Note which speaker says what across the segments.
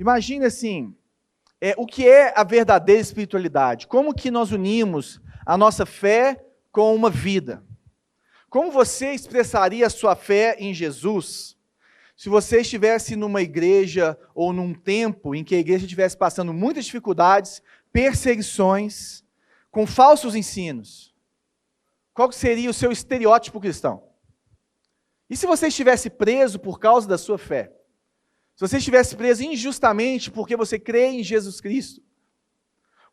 Speaker 1: Imagine assim, o que é a verdadeira espiritualidade? Como que nós unimos a nossa fé com uma vida? Como você expressaria a sua fé em Jesus se você estivesse numa igreja ou num tempo em que a igreja estivesse passando muitas dificuldades, perseguições, com falsos ensinos? Qual seria o seu estereótipo cristão? E se você estivesse preso por causa da sua fé? Se você estivesse preso injustamente porque você crê em Jesus Cristo?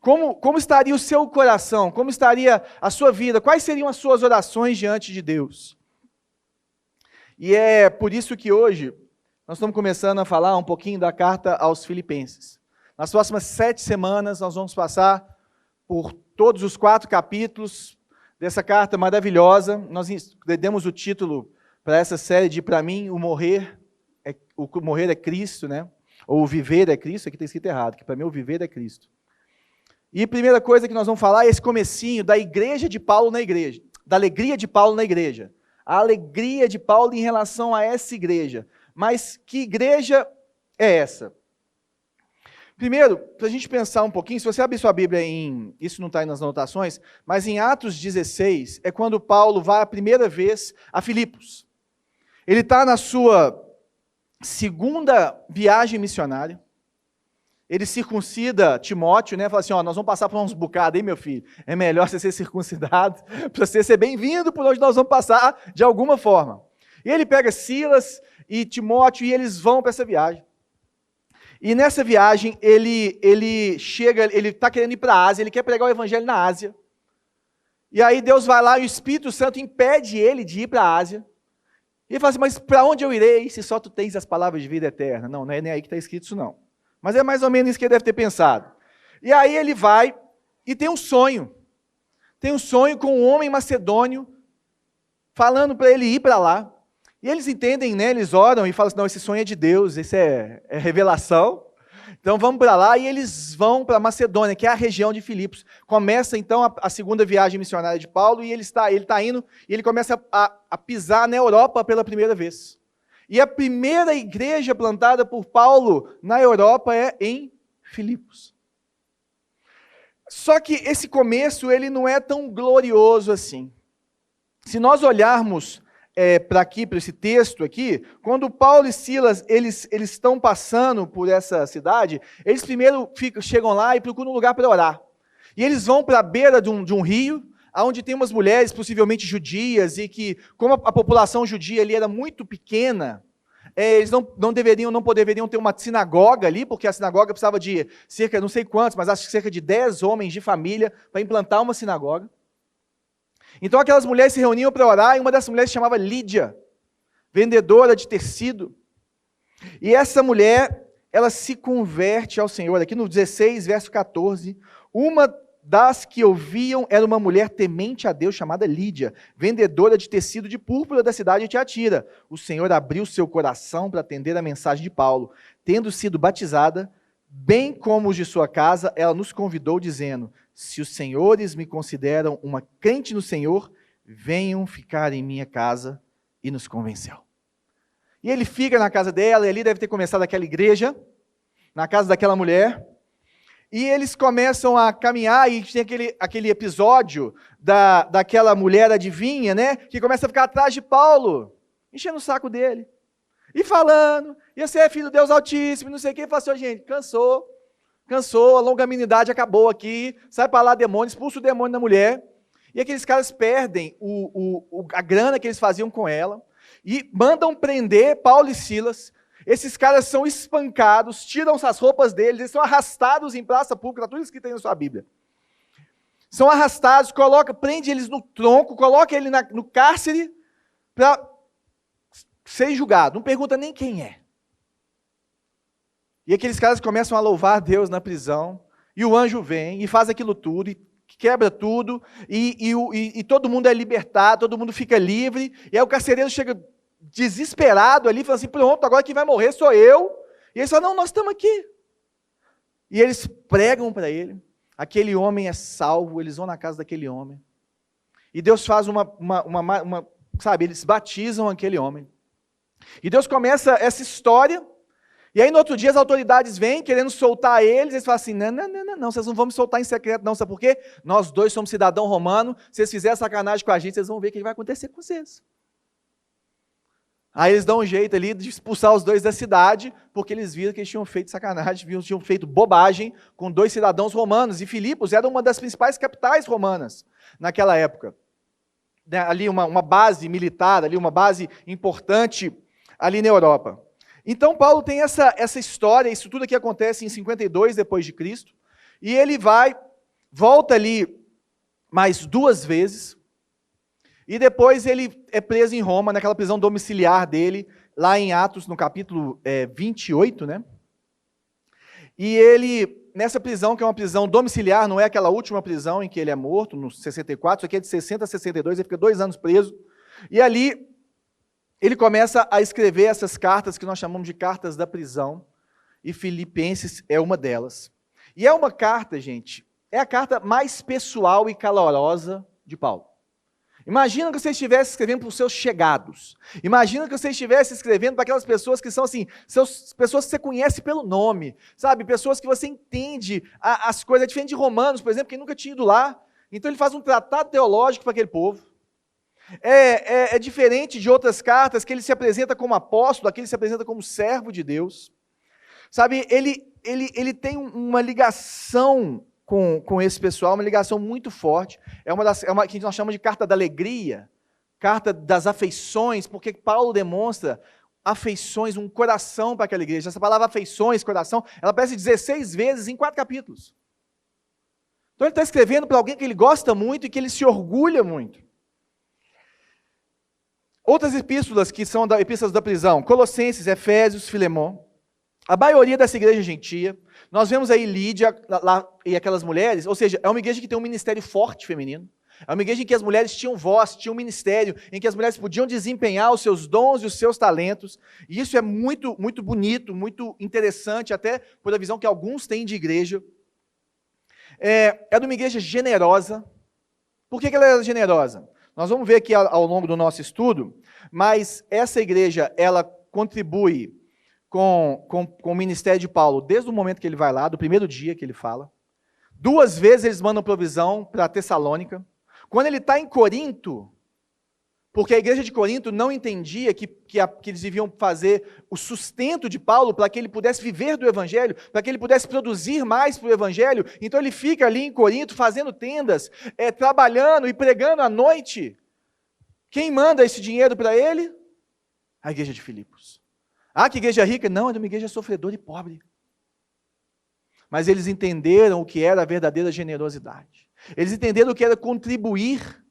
Speaker 1: Como estaria o seu coração? Como estaria a sua vida? Quais seriam as suas orações diante de Deus? E é por isso que hoje nós estamos começando a falar um pouquinho da carta aos Filipenses. Nas próximas 7 semanas nós vamos passar por todos os 4 capítulos dessa carta maravilhosa. Nós demos o título para essa série de "Para mim, o morrer é Cristo", né? Ou "o viver é Cristo", aqui está escrito errado, que para mim o viver é Cristo. E a primeira coisa que nós vamos falar é esse comecinho da igreja de Paulo na igreja, da alegria de Paulo na igreja. A alegria de Paulo em relação a essa igreja. Mas que igreja é essa? Primeiro, para a gente pensar um pouquinho, se você abrir sua Bíblia isso não está aí nas anotações, mas em Atos 16, é quando Paulo vai a primeira vez a Filipos. Ele está na sua segunda viagem missionária. Ele circuncida Timóteo, né? Fala assim, nós vamos passar por uns bocados aí, meu filho. É melhor você ser circuncidado, para você ser bem-vindo por onde nós vamos passar, de alguma forma. E ele pega Silas e Timóteo e eles vão para essa viagem. E nessa viagem, ele está querendo ir para a Ásia, ele quer pregar o evangelho na Ásia. E aí Deus vai lá e o Espírito Santo impede ele de ir para a Ásia. E ele fala assim, mas para onde eu irei se só tu tens as palavras de vida eterna? Não é nem aí que está escrito isso não. Mas é mais ou menos isso que ele deve ter pensado. E aí ele vai e tem um sonho. Tem um sonho com um homem macedônio, falando para ele ir para lá. E eles entendem, né? Eles oram e falam assim, não, esse sonho é de Deus, esse é revelação. Então vamos para lá e eles vão para Macedônia, que é a região de Filipos. Começa então a segunda viagem missionária de Paulo e ele está indo e ele começa a pisar na Europa pela primeira vez. E a primeira igreja plantada por Paulo na Europa é em Filipos. Só que esse começo ele não é tão glorioso assim. Se nós olharmos para esse texto aqui, quando Paulo e Silas eles estão passando por essa cidade, eles primeiro chegam lá e procuram um lugar para orar. E eles vão para a beira de um rio, onde tem umas mulheres, possivelmente judias, e que, como a população judia ali era muito pequena, eles não poderiam ter uma sinagoga ali, porque a sinagoga precisava de cerca, não sei quantos, mas acho que cerca de 10 homens de família para implantar uma sinagoga. Então aquelas mulheres se reuniam para orar, e uma dessas mulheres se chamava Lídia, vendedora de tecido. E essa mulher, ela se converte ao Senhor. Aqui no 16, verso 14, uma das que ouviam era uma mulher temente a Deus, chamada Lídia, vendedora de tecido de púrpura da cidade de Tiatira. O Senhor abriu seu coração para atender a mensagem de Paulo. Tendo sido batizada, bem como os de sua casa, ela nos convidou, dizendo, se os senhores me consideram uma crente no Senhor, venham ficar em minha casa, e nos convenceu. E ele fica na casa dela, e ali deve ter começado aquela igreja, na casa daquela mulher, e eles começam a caminhar, e tem aquele episódio daquela mulher adivinha, né, que começa a ficar atrás de Paulo, enchendo o saco dele, e falando, e você é filho de Deus Altíssimo, não sei o que, e fala assim, gente, cansou, a longanimidade acabou aqui, sai para lá demônio, expulsa o demônio da mulher, e aqueles caras perdem a grana que eles faziam com ela, e mandam prender Paulo e Silas. Esses caras são espancados, tiram as roupas deles, eles são arrastados em praça pública, tudo isso que tem na sua Bíblia. São arrastados, prende eles no tronco, coloca ele no cárcere para ser julgado. Não pergunta nem quem é. E aqueles caras começam a louvar a Deus na prisão, e o anjo vem e faz aquilo tudo, e quebra tudo, e todo mundo é libertado, todo mundo fica livre, e aí o carcereiro chega desesperado ali, fala assim, pronto, agora quem vai morrer sou eu. E eles falam, não, nós estamos aqui. E eles pregam para ele, aquele homem é salvo, eles vão na casa daquele homem. E Deus faz sabe, eles batizam aquele homem. E Deus começa essa história, E aí no outro dia as autoridades vêm querendo soltar eles falam assim, não, vocês não vão me soltar em secreto não, sabe por quê? Nós dois somos cidadão romano, se vocês fizerem sacanagem com a gente, vocês vão ver o que vai acontecer com vocês. Aí eles dão um jeito ali de expulsar os dois da cidade, porque eles viram que eles tinham feito sacanagem, tinham feito bobagem com dois cidadãos romanos, e Filipos era uma das principais capitais romanas naquela época. Ali uma base militar, ali uma base importante ali na Europa. Então Paulo tem essa história, isso tudo aqui acontece em 52 depois de Cristo, e ele volta ali mais 2 vezes, e depois ele é preso em Roma, naquela prisão domiciliar dele, lá em Atos, no capítulo 28, né? E ele, nessa prisão, que é uma prisão domiciliar, não é aquela última prisão em que ele é morto, no 64, isso aqui é de 60 a 62, ele fica 2 anos preso, e ali ele começa a escrever essas cartas que nós chamamos de cartas da prisão, e Filipenses é uma delas. E é uma carta, gente, é a carta mais pessoal e calorosa de Paulo. Imagina que você estivesse escrevendo para os seus chegados. Imagina que você estivesse escrevendo para aquelas pessoas que são assim, pessoas que você conhece pelo nome, sabe? Pessoas que você entende as coisas. É diferente de Romanos, por exemplo, que nunca tinha ido lá. Então ele faz um tratado teológico para aquele povo. É diferente de outras cartas que ele se apresenta como apóstolo, aqui ele se apresenta como servo de Deus. Sabe, ele tem uma ligação com esse pessoal, uma ligação muito forte, é uma que nós chamamos de carta da alegria, carta das afeições, porque Paulo demonstra afeições, um coração para aquela igreja. Essa palavra afeições, coração, ela aparece 16 vezes em 4 capítulos. Então ele está escrevendo para alguém que ele gosta muito e que ele se orgulha muito. Outras epístolas que são epístolas da prisão, Colossenses, Efésios, Filemão, a maioria dessa igreja gentia. Nós vemos aí Lídia lá, e aquelas mulheres, ou seja, é uma igreja que tem um ministério forte feminino, é uma igreja em que as mulheres tinham voz, tinham um ministério, em que as mulheres podiam desempenhar os seus dons e os seus talentos, e isso é muito, muito bonito, muito interessante, até por a visão que alguns têm de igreja. É de uma igreja generosa. Por que ela era generosa? Nós vamos ver aqui ao longo do nosso estudo, mas essa igreja, ela contribui com o ministério de Paulo, desde o momento que ele vai lá, do primeiro dia que ele fala. 2 vezes eles mandam provisão para Tessalônica. Quando ele está em Corinto, porque a igreja de Corinto não entendia que eles deviam fazer o sustento de Paulo para que ele pudesse viver do evangelho, para que ele pudesse produzir mais para o evangelho, então ele fica ali em Corinto fazendo tendas, trabalhando e pregando à noite. Quem manda esse dinheiro para ele? A igreja de Filipos. Ah, que igreja rica? Não, é uma igreja sofredora e pobre. Mas eles entenderam o que era a verdadeira generosidade. Eles entenderam o que era contribuir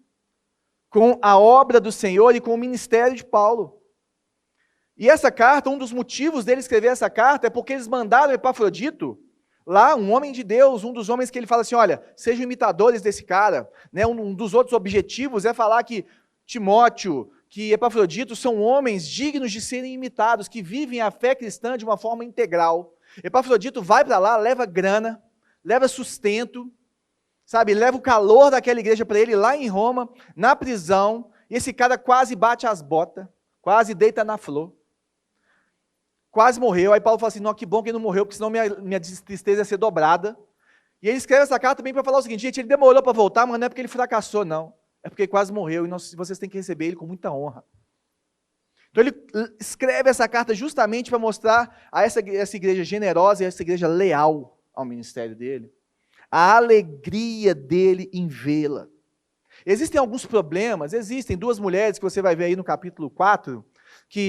Speaker 1: com a obra do Senhor e com o ministério de Paulo. E essa carta, um dos motivos dele escrever essa carta é porque eles mandaram Epafrodito, lá um homem de Deus, um dos homens que ele fala assim, olha, sejam imitadores desse cara. Né? Um dos outros objetivos é falar que Timóteo, que Epafrodito são homens dignos de serem imitados, que vivem a fé cristã de uma forma integral. Epafrodito vai para lá, leva grana, leva sustento, sabe, leva o calor daquela igreja para ele lá em Roma, na prisão, e esse cara quase bate as botas, quase deita na flor, quase morreu. Aí Paulo fala assim, não, que bom que ele não morreu, porque senão minha tristeza ia ser dobrada. E ele escreve essa carta também para falar o seguinte, gente, ele demorou para voltar, mas não é porque ele fracassou, não. É porque ele quase morreu, e vocês têm que receber ele com muita honra. Então ele escreve essa carta justamente para mostrar a essa igreja generosa e essa igreja leal ao ministério dele, a alegria dele em vê-la. Existem alguns problemas, existem 2 mulheres que você vai ver aí no capítulo 4,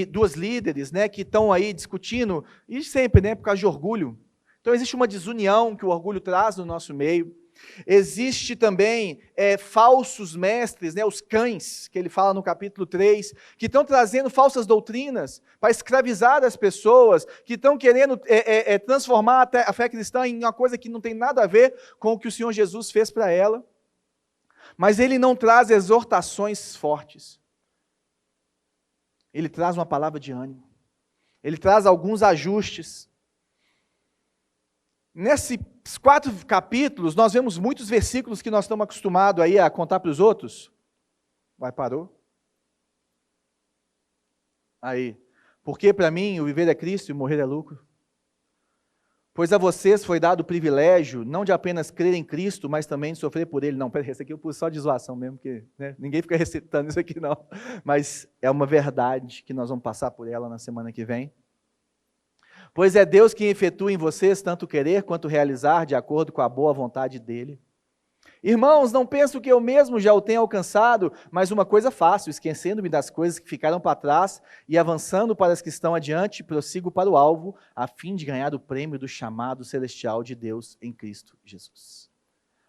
Speaker 1: 2 líderes, né, que estão aí discutindo, e sempre, né, por causa de orgulho. Então existe uma desunião que o orgulho traz no nosso meio. Existe também falsos mestres, né, os cães, que ele fala no capítulo 3, que estão trazendo falsas doutrinas para escravizar as pessoas, que estão querendo transformar a fé cristã em uma coisa que não tem nada a ver com o que o Senhor Jesus fez para ela. Mas ele não traz exortações fortes. Ele traz uma palavra de ânimo. Ele traz alguns ajustes. Nesses 4 capítulos, nós vemos muitos versículos que nós estamos acostumados aí a contar para os outros. Parou? Aí. Porque para mim o viver é Cristo e o morrer é lucro. Pois a vocês foi dado o privilégio, não de apenas crer em Cristo, mas também de sofrer por Ele. Não, peraí, esse aqui eu pus só de zoação mesmo, porque ninguém fica recitando isso aqui não. Mas é uma verdade que nós vamos passar por ela na semana que vem. Pois é Deus quem efetua em vocês tanto querer quanto realizar de acordo com a boa vontade dEle. Irmãos, não penso que eu mesmo já o tenha alcançado, mas uma coisa faço, esquecendo-me das coisas que ficaram para trás e avançando para as que estão adiante, prossigo para o alvo, a fim de ganhar o prêmio do chamado celestial de Deus em Cristo Jesus.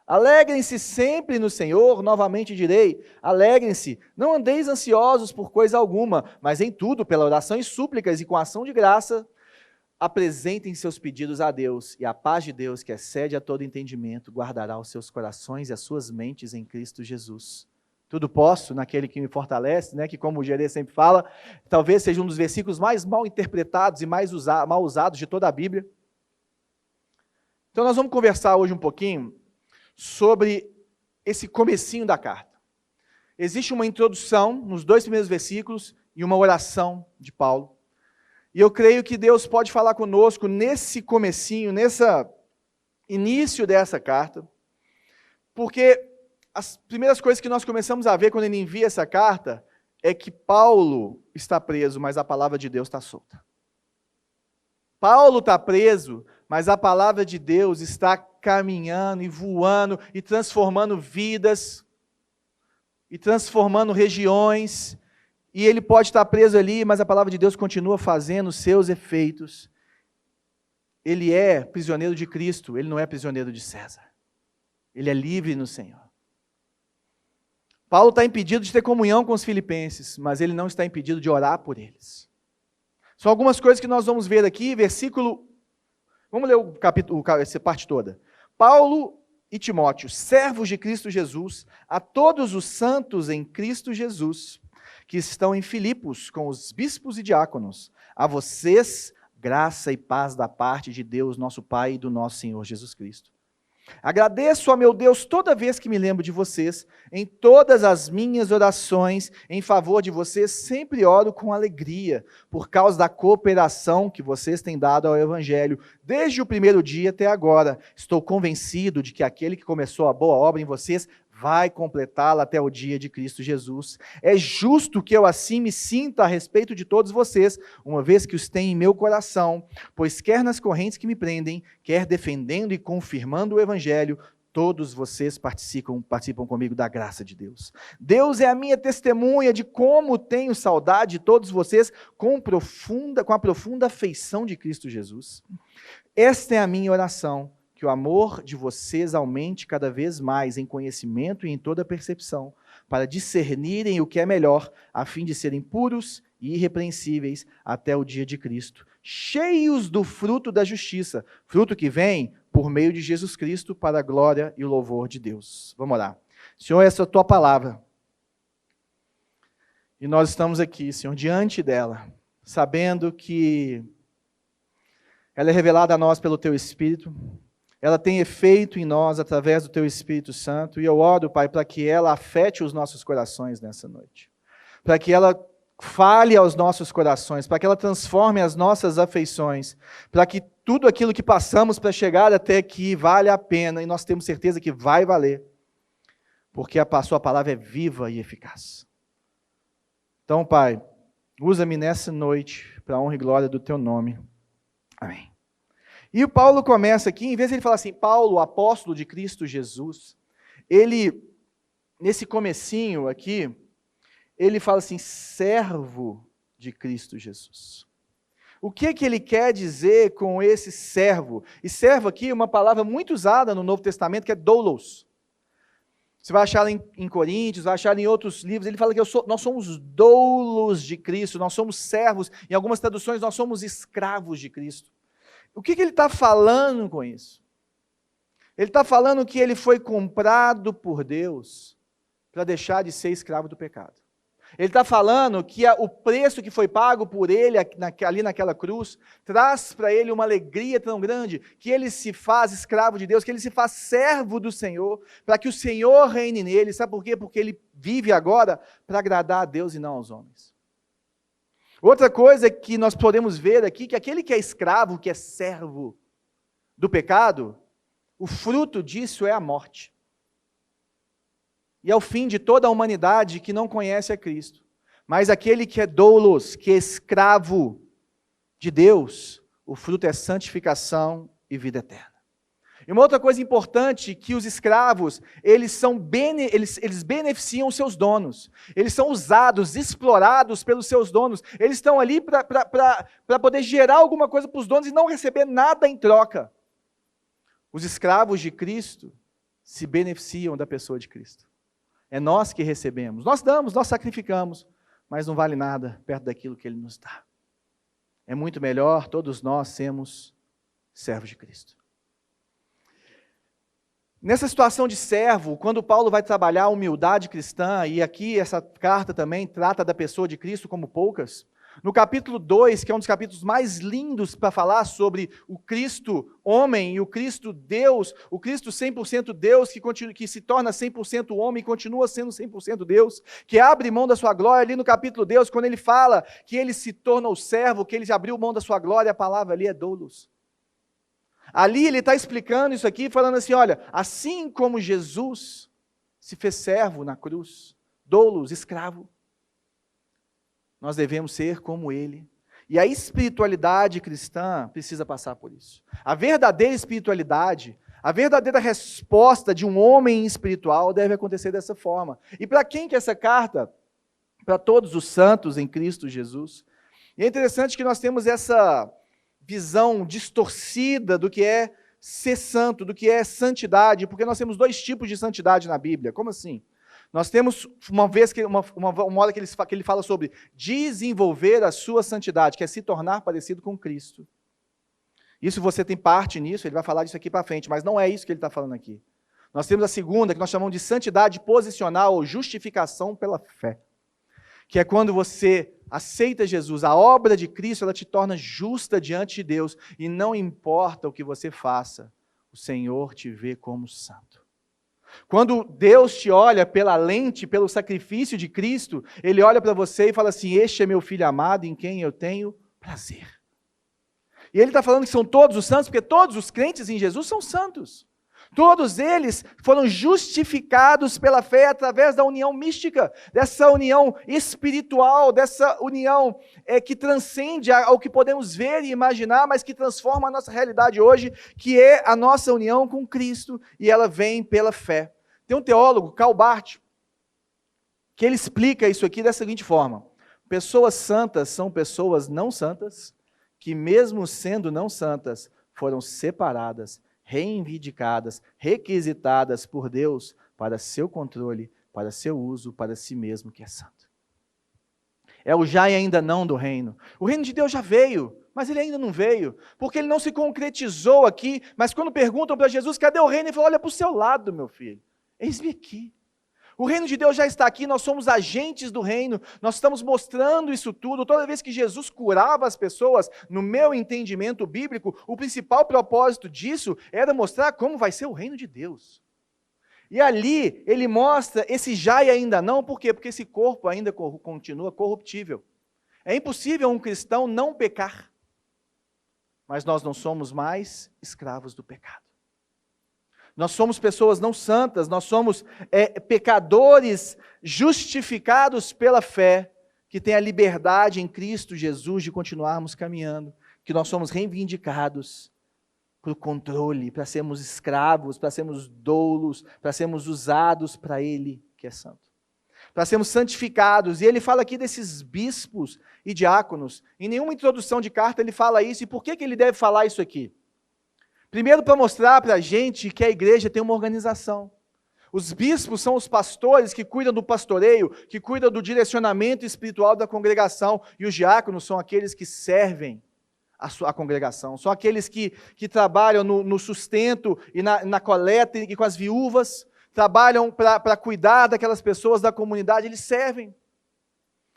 Speaker 1: Alegrem-se sempre no Senhor, novamente direi, alegrem-se, não andeis ansiosos por coisa alguma, mas em tudo, pela oração e súplicas e com ação de graça, apresentem seus pedidos a Deus, e a paz de Deus, que excede a todo entendimento, guardará os seus corações e as suas mentes em Cristo Jesus. Tudo posso naquele que me fortalece, que como o Gerê sempre fala, talvez seja um dos versículos mais mal interpretados e mais mal usados de toda a Bíblia. Então nós vamos conversar hoje um pouquinho sobre esse comecinho da carta. Existe uma introdução nos 2 primeiros versículos e uma oração de Paulo. E eu creio que Deus pode falar conosco nesse comecinho, nesse início dessa carta, porque as primeiras coisas que nós começamos a ver quando ele envia essa carta é que Paulo está preso, mas a palavra de Deus está solta. Paulo está preso, mas a palavra de Deus está caminhando e voando e transformando vidas, e transformando regiões. E ele pode estar preso ali, mas a palavra de Deus continua fazendo os seus efeitos. Ele é prisioneiro de Cristo, ele não é prisioneiro de César. Ele é livre no Senhor. Paulo está impedido de ter comunhão com os filipenses, mas ele não está impedido de orar por eles. São algumas coisas que nós vamos ver aqui, versículo... Vamos ler essa parte toda. Paulo e Timóteo, servos de Cristo Jesus, a todos os santos em Cristo Jesus, que estão em Filipos com os bispos e diáconos. A vocês, graça e paz da parte de Deus, nosso Pai e do nosso Senhor Jesus Cristo. Agradeço a meu Deus toda vez que me lembro de vocês, em todas as minhas orações, em favor de vocês, sempre oro com alegria, por causa da cooperação que vocês têm dado ao Evangelho, desde o primeiro dia até agora. Estou convencido de que aquele que começou a boa obra em vocês vai completá-la até o dia de Cristo Jesus. É justo que eu assim me sinta a respeito de todos vocês, uma vez que os tenho em meu coração, pois quer nas correntes que me prendem, quer defendendo e confirmando o Evangelho, todos vocês participam comigo da graça de Deus. Deus é a minha testemunha de como tenho saudade de todos vocês com a profunda afeição de Cristo Jesus. Esta é a minha oração, que o amor de vocês aumente cada vez mais em conhecimento e em toda percepção, para discernirem o que é melhor, a fim de serem puros e irrepreensíveis até o dia de Cristo, cheios do fruto da justiça, fruto que vem por meio de Jesus Cristo para a glória e o louvor de Deus. Vamos orar. Senhor, essa é a tua palavra. E nós estamos aqui, Senhor, diante dela, sabendo que ela é revelada a nós pelo teu Espírito. Ela tem efeito em nós através do Teu Espírito Santo, e eu oro, Pai, para que ela afete os nossos corações nessa noite, para que ela fale aos nossos corações, para que ela transforme as nossas afeições, para que tudo aquilo que passamos para chegar até aqui vale a pena, e nós temos certeza que vai valer, porque a Sua palavra é viva e eficaz. Então, Pai, usa-me nessa noite para a honra e glória do Teu nome. Amém. E o Paulo começa aqui, em vez de ele falar assim, Paulo, apóstolo de Cristo Jesus, ele, nesse comecinho aqui, ele fala assim, servo de Cristo Jesus. O que ele quer dizer com esse servo? E servo aqui é uma palavra muito usada no Novo Testamento, que é doulos. Você vai achar em Coríntios, vai achar em outros livros, ele fala que nós somos doulos de Cristo, nós somos servos, em algumas traduções nós somos escravos de Cristo. O que ele está falando com isso? Ele está falando que ele foi comprado por Deus para deixar de ser escravo do pecado. Ele está falando que o preço que foi pago por ele ali naquela cruz traz para ele uma alegria tão grande que ele se faz escravo de Deus, que ele se faz servo do Senhor, para que o Senhor reine nele. Sabe por quê? Porque ele vive agora para agradar a Deus e não aos homens. Outra coisa que nós podemos ver aqui, que aquele que é escravo, que é servo, do pecado, o fruto disso é a morte. E é o fim de toda a humanidade que não conhece a Cristo. Mas aquele que é doulos, que é escravo de Deus, o fruto é santificação e vida eterna. E uma outra coisa importante, que os escravos, eles beneficiam os seus donos. Eles são usados, explorados pelos seus donos. Eles estão ali para poder gerar alguma coisa para os donos e não receber nada em troca. Os escravos de Cristo se beneficiam da pessoa de Cristo. É nós que recebemos. Nós damos, nós sacrificamos, mas não vale nada perto daquilo que Ele nos dá. É muito melhor todos nós sermos servos de Cristo. Nessa situação de servo, quando Paulo vai trabalhar a humildade cristã, e aqui essa carta também trata da pessoa de Cristo como poucas, no capítulo 2, que é um dos capítulos mais lindos para falar sobre o Cristo homem e o Cristo Deus, o Cristo 100% Deus, que se torna 100% homem e continua sendo 100% Deus, que abre mão da sua glória, ali no capítulo 2, quando ele fala que ele se tornou servo, que ele abriu mão da sua glória, a palavra ali é doulos. Ali ele está explicando isso aqui, falando assim, olha, assim como Jesus se fez servo na cruz, doulos, escravo, nós devemos ser como Ele. E a espiritualidade cristã precisa passar por isso. A verdadeira espiritualidade, a verdadeira resposta de um homem espiritual deve acontecer dessa forma. E para quem que é essa carta? Para todos os santos em Cristo Jesus. E é interessante que nós temos essa visão distorcida do que é ser santo, do que é santidade, porque nós temos dois tipos de santidade na Bíblia. Como assim? Nós temos uma hora que ele fala sobre desenvolver a sua santidade, que é se tornar parecido com Cristo. Isso você tem parte nisso, ele vai falar disso aqui para frente, mas não é isso que ele está falando aqui. Nós temos a segunda, que nós chamamos de santidade posicional ou justificação pela fé, que é quando você aceita Jesus, a obra de Cristo, ela te torna justa diante de Deus, e não importa o que você faça, o Senhor te vê como santo. Quando Deus te olha pela lente, pelo sacrifício de Cristo, Ele olha para você e fala assim, este é meu filho amado em quem eu tenho prazer. E Ele está falando que são todos os santos, porque todos os crentes em Jesus são santos. Todos eles foram justificados pela fé através da união mística, dessa união espiritual, dessa união que transcende ao que podemos ver e imaginar, mas que transforma a nossa realidade hoje, que é a nossa união com Cristo, e ela vem pela fé. Tem um teólogo, Karl Barth, que ele explica isso aqui dessa seguinte forma: pessoas santas são pessoas não santas, que mesmo sendo não santas, foram separadas, reivindicadas, requisitadas por Deus para seu controle, para seu uso, para si mesmo, que é santo. É o já e ainda não do reino. O reino de Deus já veio, mas ele ainda não veio, porque ele não se concretizou aqui, mas quando perguntam para Jesus, cadê o reino? Ele falou, olha para o seu lado, meu filho, eis-me aqui. O reino de Deus já está aqui, nós somos agentes do reino, nós estamos mostrando isso tudo. Toda vez que Jesus curava as pessoas, no meu entendimento bíblico, o principal propósito disso era mostrar como vai ser o reino de Deus. E ali ele mostra esse já e ainda não, por quê? Porque esse corpo ainda continua corruptível. É impossível um cristão não pecar, mas nós não somos mais escravos do pecado. Nós somos pessoas não santas, nós somos pecadores justificados pela fé, que tem a liberdade em Cristo Jesus de continuarmos caminhando, que nós somos reivindicados para o controle, para sermos escravos, para sermos doulos, para sermos usados para Ele, que é santo. Para sermos santificados. E ele fala aqui desses bispos e diáconos. Em nenhuma introdução de carta ele fala isso. E por que ele deve falar isso aqui? Primeiro, para mostrar para a gente que a igreja tem uma organização. Os bispos são os pastores que cuidam do pastoreio, que cuidam do direcionamento espiritual da congregação, e os diáconos são aqueles que servem a congregação, são aqueles que trabalham no sustento e na coleta e com as viúvas, trabalham para cuidar daquelas pessoas da comunidade, eles servem.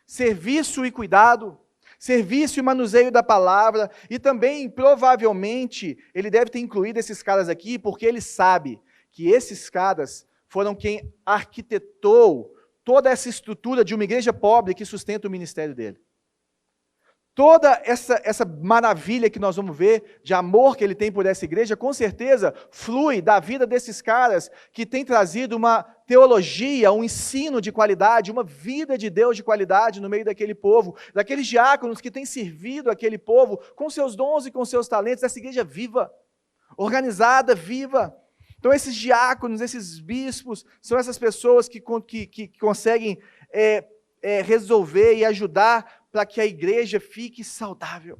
Speaker 1: Serviço e cuidado. Serviço e manuseio da palavra, e também, provavelmente, ele deve ter incluído esses caras aqui, porque ele sabe que esses caras foram quem arquitetou toda essa estrutura de uma igreja pobre que sustenta o ministério dele. toda essa maravilha que nós vamos ver, de amor que ele tem por essa igreja, com certeza flui da vida desses caras que têm trazido uma teologia, um ensino de qualidade, uma vida de Deus de qualidade no meio daquele povo, daqueles diáconos que têm servido aquele povo com seus dons e com seus talentos, essa igreja viva, organizada, viva. Então esses diáconos, esses bispos, são essas pessoas que conseguem resolver e ajudar para que a igreja fique saudável.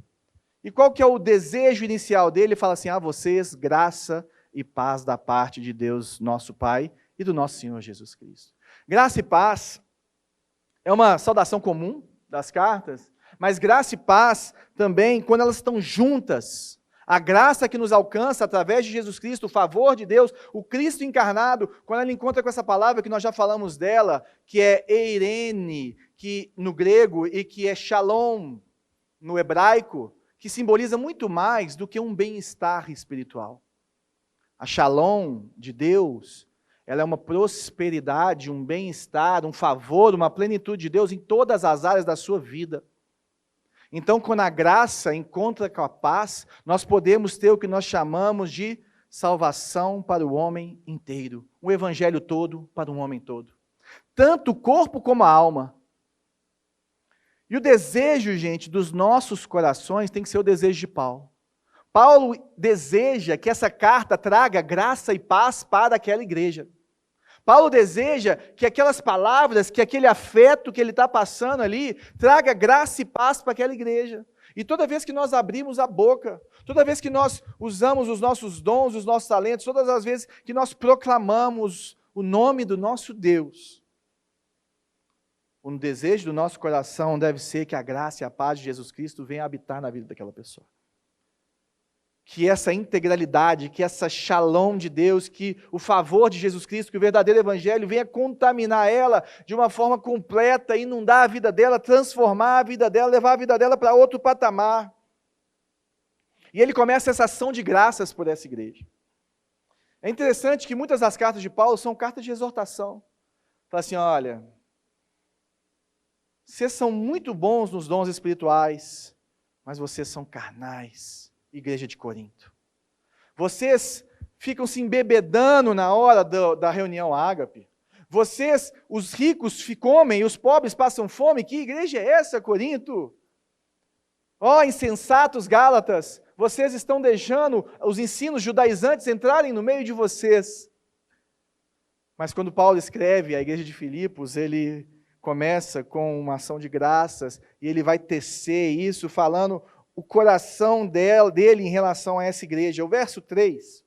Speaker 1: E qual que é o desejo inicial dele? Ele fala assim, a vocês, graça e paz da parte de Deus, nosso Pai, e do nosso Senhor Jesus Cristo. Graça e paz é uma saudação comum das cartas, mas graça e paz também, quando elas estão juntas, a graça que nos alcança através de Jesus Cristo, o favor de Deus, o Cristo encarnado, quando ela encontra com essa palavra que nós já falamos dela, que é eirene, que no grego, e que é shalom no hebraico, que simboliza muito mais do que um bem-estar espiritual. A shalom de Deus, ela é uma prosperidade, um bem-estar, um favor, uma plenitude de Deus em todas as áreas da sua vida. Então, quando a graça encontra com a paz, nós podemos ter o que nós chamamos de salvação para o homem inteiro. O evangelho todo para um homem todo. Tanto o corpo como a alma. E o desejo, gente, dos nossos corações tem que ser o desejo de Paulo. Paulo deseja que essa carta traga graça e paz para aquela igreja. Paulo deseja que aquelas palavras, que aquele afeto que ele está passando ali, traga graça e paz para aquela igreja. E toda vez que nós abrimos a boca, toda vez que nós usamos os nossos dons, os nossos talentos, todas as vezes que nós proclamamos o nome do nosso Deus, o desejo do nosso coração deve ser que a graça e a paz de Jesus Cristo venha habitar na vida daquela pessoa. Que essa integralidade, que essa shalom de Deus, que o favor de Jesus Cristo, que o verdadeiro evangelho venha contaminar ela de uma forma completa, inundar a vida dela, transformar a vida dela, levar a vida dela para outro patamar. E ele começa essa ação de graças por essa igreja. É interessante que muitas das cartas de Paulo são cartas de exortação. Fala assim, olha, vocês são muito bons nos dons espirituais, mas vocês são carnais. Igreja de Corinto. Vocês ficam se embebedando na hora da reunião ágape. Vocês, os ricos, comem e os pobres passam fome. Que igreja é essa, Corinto? Ó, insensatos Gálatas, vocês estão deixando os ensinos judaizantes entrarem no meio de vocês. Mas quando Paulo escreve a igreja de Filipos, ele começa com uma ação de graças e ele vai tecer isso falando o coração dele em relação a essa igreja. O verso 3.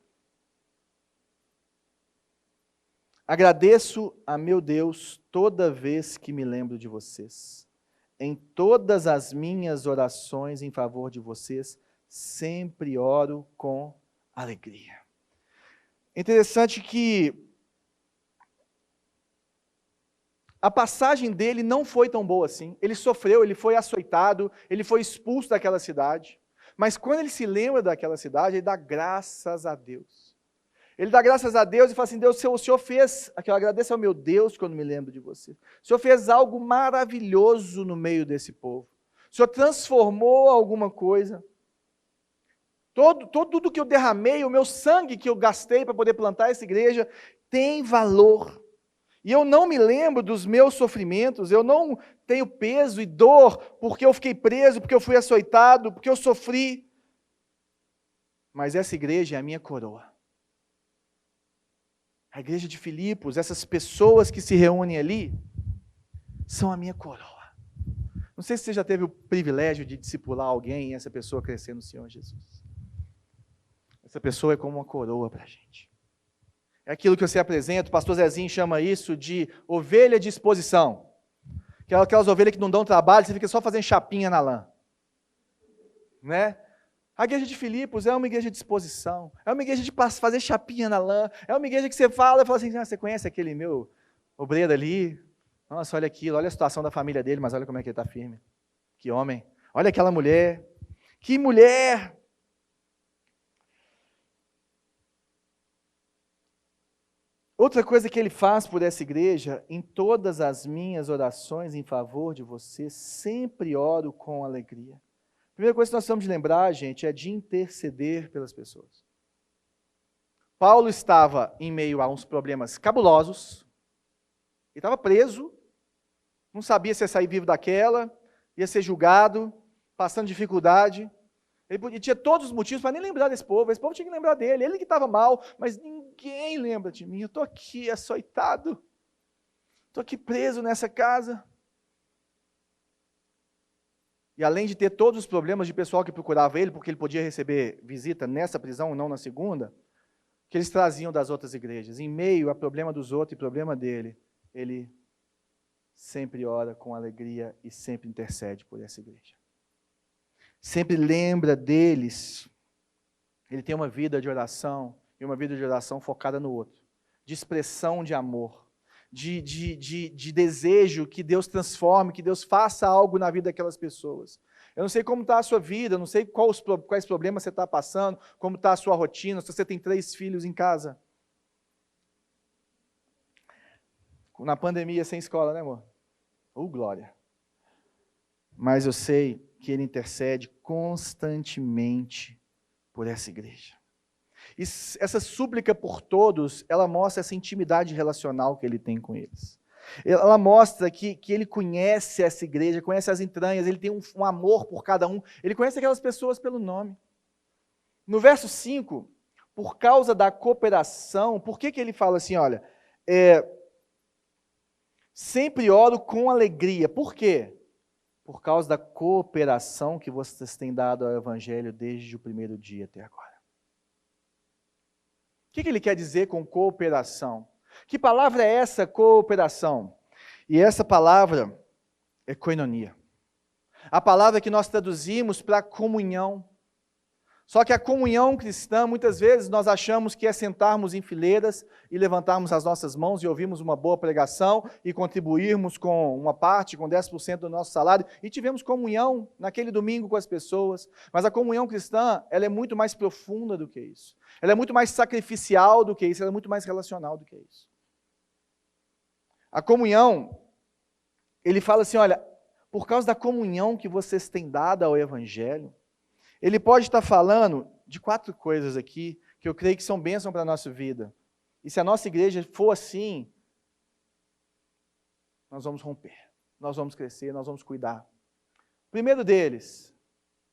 Speaker 1: Agradeço a meu Deus toda vez que me lembro de vocês. Em todas as minhas orações em favor de vocês, sempre oro com alegria. É interessante que a passagem dele não foi tão boa assim. Ele sofreu, ele foi açoitado, ele foi expulso daquela cidade. Mas quando ele se lembra daquela cidade, ele dá graças a Deus. Ele dá graças a Deus e fala assim, Deus, o Senhor fez, eu agradeço ao meu Deus quando me lembro de você. O Senhor fez algo maravilhoso no meio desse povo. O Senhor transformou alguma coisa. Tudo que eu derramei, o meu sangue que eu gastei para poder plantar essa igreja, tem valor. E eu não me lembro dos meus sofrimentos, eu não tenho peso e dor porque eu fiquei preso, porque eu fui açoitado, porque eu sofri. Mas essa igreja é a minha coroa. A igreja de Filipos, essas pessoas que se reúnem ali, são a minha coroa. Não sei se você já teve o privilégio de discipular alguém e essa pessoa crescer no Senhor Jesus. Essa pessoa é como uma coroa para a gente. É aquilo que você apresenta, o pastor Zezinho chama isso de ovelha de exposição. Aquelas ovelhas que não dão trabalho, você fica só fazendo chapinha na lã. Né? A igreja de Filipos é uma igreja de exposição, é uma igreja de fazer chapinha na lã, é uma igreja que você fala e fala assim, você conhece aquele meu obreiro ali? Nossa, olha aquilo, olha a situação da família dele, mas olha como é que ele está firme. Que homem. Olha aquela mulher. Que mulher! Outra coisa que ele faz por essa igreja, em todas as minhas orações em favor de você, sempre oro com alegria. primeira coisa que nós precisamos de lembrar, gente, é de interceder pelas pessoas. Paulo estava em meio a uns problemas cabulosos, ele estava preso, não sabia se ia sair vivo daquela, ia ser julgado, passando dificuldade. Ele tinha todos os motivos para nem lembrar desse povo. Esse povo tinha que lembrar dele. Ele que estava mal, mas ninguém lembra de mim. Eu estou aqui açoitado. Estou aqui preso nessa casa. E além de ter todos os problemas de pessoal que procurava ele, porque ele podia receber visita nessa prisão e não na segunda, que eles traziam das outras igrejas. Em meio a problema dos outros e problema dele, ele sempre ora com alegria e sempre intercede por essa igreja. Sempre lembra deles. Ele tem uma vida de oração, e uma vida de oração focada no outro, de expressão de amor, de desejo que Deus transforme, que Deus faça algo na vida daquelas pessoas. Eu não sei como está a sua vida, eu não sei quais problemas você está passando, como está a sua rotina, se você tem 3 filhos em casa. Na pandemia, sem escola, né, amor? Glória! Mas eu sei que ele intercede constantemente por essa igreja. E essa súplica por todos, ela mostra essa intimidade relacional que ele tem com eles. Ela mostra que ele conhece essa igreja, conhece as entranhas, ele tem um amor por cada um, ele conhece aquelas pessoas pelo nome. No verso 5, por causa da cooperação, por que ele fala assim, olha, sempre oro com alegria. Por quê? Por causa da cooperação que vocês têm dado ao Evangelho desde o primeiro dia até agora. O que ele quer dizer com cooperação? Que palavra é essa, cooperação? E essa palavra é koinonia. A palavra que nós traduzimos para comunhão. Só que a comunhão cristã, muitas vezes nós achamos que é sentarmos em fileiras e levantarmos as nossas mãos e ouvirmos uma boa pregação e contribuirmos com uma parte, com 10% do nosso salário e tivemos comunhão naquele domingo com as pessoas. Mas a comunhão cristã, ela é muito mais profunda do que isso. Ela é muito mais sacrificial do que isso, ela é muito mais relacional do que isso. A comunhão, ele fala assim, olha, por causa da comunhão que vocês têm dado ao Evangelho, ele pode estar falando de 4 coisas aqui, que eu creio que são bênção para a nossa vida. E se a nossa igreja for assim, nós vamos romper, nós vamos crescer, nós vamos cuidar. O primeiro deles,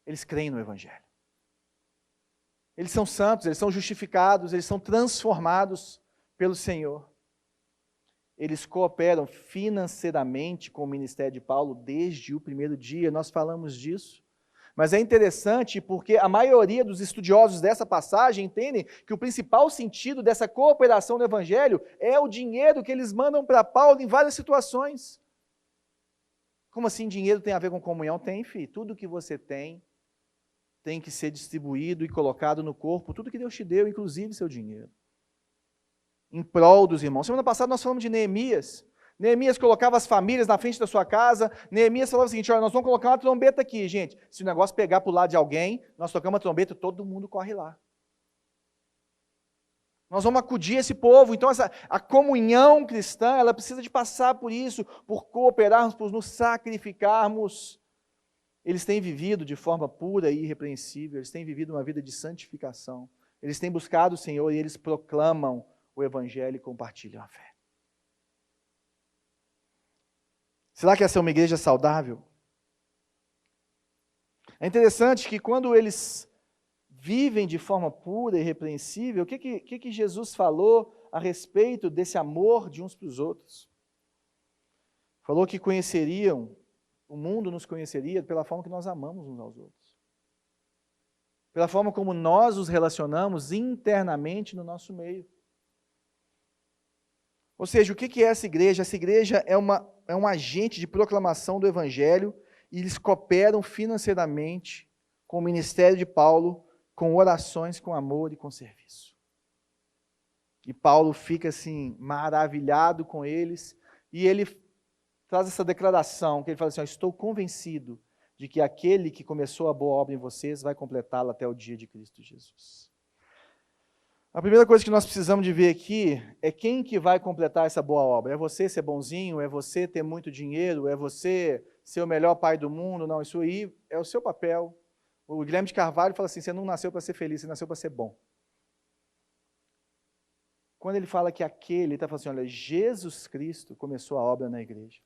Speaker 1: eles creem no Evangelho. Eles são santos, eles são justificados, eles são transformados pelo Senhor. Eles cooperam financeiramente com o ministério de Paulo desde o primeiro dia, nós falamos disso. Mas é interessante porque a maioria dos estudiosos dessa passagem entendem que o principal sentido dessa cooperação no Evangelho é o dinheiro que eles mandam para Paulo em várias situações. Como assim dinheiro tem a ver com comunhão? Tem, filho. Tudo que você tem que ser distribuído e colocado no corpo, tudo que Deus te deu, inclusive seu dinheiro. Em prol dos irmãos. Semana passada nós falamos de Neemias. Neemias colocava as famílias na frente da sua casa. Neemias falava o seguinte, olha, nós vamos colocar uma trombeta aqui, gente. Se o negócio pegar para o lado de alguém, nós tocamos uma trombeta, todo mundo corre lá. Nós vamos acudir esse povo. Então a comunhão cristã, ela precisa de passar por isso, por cooperarmos, por nos sacrificarmos. Eles têm vivido de forma pura e irrepreensível, eles têm vivido uma vida de santificação. Eles têm buscado o Senhor e eles proclamam o Evangelho e compartilham a fé. Será que essa é uma igreja saudável? É interessante que quando eles vivem de forma pura e irrepreensível, o que Jesus falou a respeito desse amor de uns para os outros? Falou que conheceriam, o mundo nos conheceria pela forma que nós amamos uns aos outros. Pela forma como nós os relacionamos internamente no nosso meio. Ou seja, o que é essa igreja? Essa igreja é um agente de proclamação do Evangelho e eles cooperam financeiramente com o ministério de Paulo, com orações, com amor e com serviço. E Paulo fica assim, maravilhado com eles e ele traz essa declaração, que ele fala assim, estou convencido de que aquele que começou a boa obra em vocês vai completá-la até o dia de Cristo Jesus. A primeira coisa que nós precisamos de ver aqui é quem que vai completar essa boa obra. É você ser bonzinho? É você ter muito dinheiro? É você ser o melhor pai do mundo? Não, isso aí é o seu papel. O Guilherme de Carvalho fala assim, você não nasceu para ser feliz, você nasceu para ser bom. Quando ele fala que ele está falando assim, olha, Jesus Cristo começou a obra na igreja.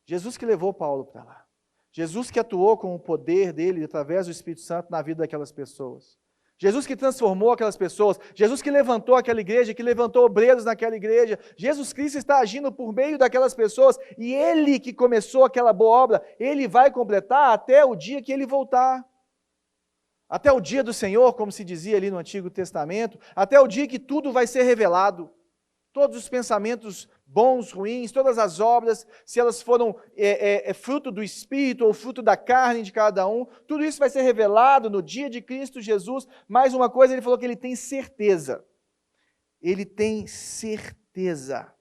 Speaker 1: Jesus que levou Paulo para lá. Jesus que atuou com o poder dele, através do Espírito Santo, na vida daquelas pessoas. Jesus que transformou aquelas pessoas. Jesus que levantou aquela igreja, que levantou obreiros naquela igreja. Jesus Cristo está agindo por meio daquelas pessoas. E ele que começou aquela boa obra, ele vai completar até o dia que ele voltar. Até o dia do Senhor, como se dizia ali no Antigo Testamento, até o dia que tudo vai ser revelado. Todos os pensamentos bons, ruins, todas as obras, se elas foram fruto do Espírito ou fruto da carne de cada um, tudo isso vai ser revelado no dia de Cristo Jesus. Mais uma coisa, ele falou que ele tem certeza. Ele tem certeza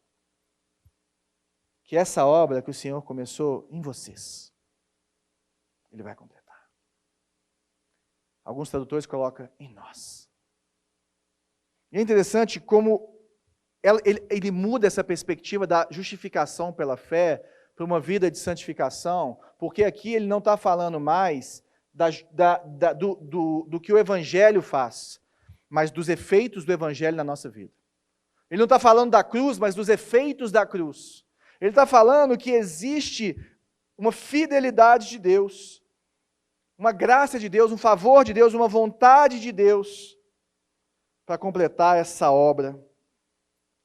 Speaker 1: que essa obra que o Senhor começou em vocês, ele vai completar. Alguns tradutores colocam em nós. E é interessante como ele muda essa perspectiva da justificação pela fé para uma vida de santificação, porque aqui ele não está falando mais do que o Evangelho faz, mas dos efeitos do Evangelho na nossa vida. Ele não está falando da cruz, mas dos efeitos da cruz. Ele está falando que existe uma fidelidade de Deus, uma graça de Deus, um favor de Deus, uma vontade de Deus para completar essa obra.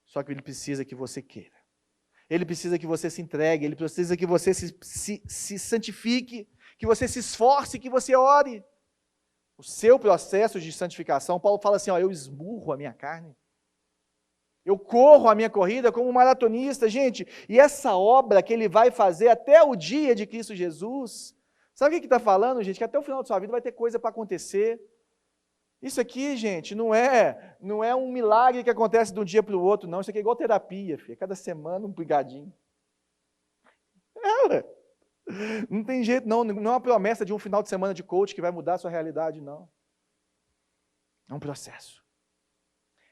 Speaker 1: Só que ele precisa que você queira. Ele precisa que você se entregue, ele precisa que você se santifique, que você se esforce, que você ore. O seu processo de santificação, Paulo fala assim, eu esmurro a minha carne. Eu corro a minha corrida como um maratonista, gente. E essa obra que ele vai fazer até o dia de Cristo Jesus, sabe o que está falando, gente? Que até o final da sua vida vai ter coisa para acontecer. Isso aqui, gente, não é um milagre que acontece de um dia para o outro, não. Isso aqui é igual terapia, filho. Cada semana um brigadinho. Não tem jeito, não. Não é uma promessa de um final de semana de coach que vai mudar a sua realidade, não. É um processo.